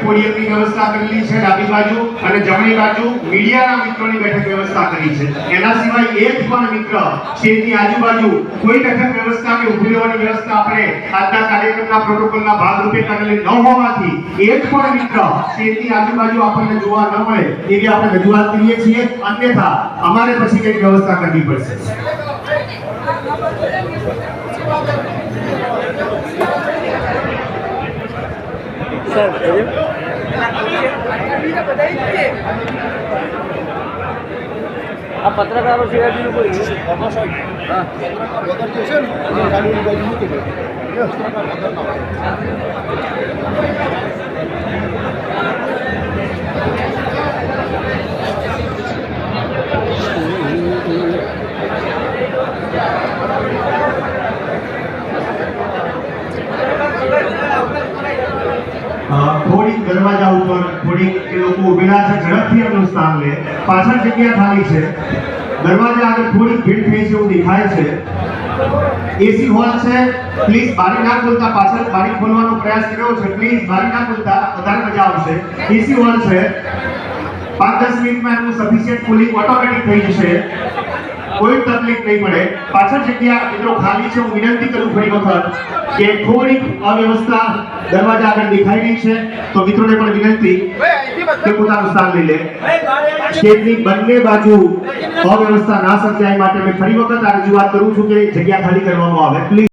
પોડિયમની વ્યવસ્થા કરેલી છે ડાબી બાજુ અને જમણી બાજુ મીડિયાના મિત્રોની બેઠક વ્યવસ્થા કરી છે। એના સિવાય એક પણ મિત્ર સ્ટેજની આજુબાજુ કોઈ બેઠક વ્યવસ્થા કે ઊભી રહેવાની વ્યવસ્થા આપણે આજના કાર્યક્રમના પ્રોટોકોલના ભાગરૂપે કરેલી ન હોવાથી એક પણ મિત્ર સ્ટેજની આજુબાજુ આપણને જોવા ન મળે એવી આપણે રજૂઆત કરીએ છીએ। અન્યથા અમારે પછી કંઈક વ્યવસ્થા કરવી પડશે। આ પત્રકારો સિવાય કોઈ થોડીક દરવાજા ઉપર થોડીક એ લોકો ઉભેલા છે, ઝડપથી એમનું સ્થાન લે। પાછળ જગ્યા ખાલી છે, દરવાજા આગળ થોડીક ભીડ થઈ છે એવું દેખાય છે। એસી હોલ છે, પ્લીઝ બારી ના ખોલતા, પાછળ બારી ખોલવાનો પ્રયાસ કર્યો છે, પ્લીઝ બારી ના ખોલતા, વધારે મજા આવશે। એસી હોલ છે, 5-10 મિનિટમાં એનું સફિશિયન્ટ કુલિંગ ઓટોમેટિક થઈ જશે, કોઈ તકલીફ નહીં પડે। પાછળ જગ્યા મિત્રો ખાલી છે, હું વિનંતી કરું ફરી વખત કે થોડીક અવ્યવસ્થા દરવાજા આગળ દેખાઈ રહી છે, તો મિત્રોને પણ વિનંતી કે પોતાનું સ્થાન લઈ લે। સ્ટેજની બંને બાજુ અવ્યવસ્થા ના સર્જાય માટે મેં ફરી વખત આ રજૂઆત કરું છું કે જગ્યા ખાલી કરવામાં આવે, પ્લીઝ।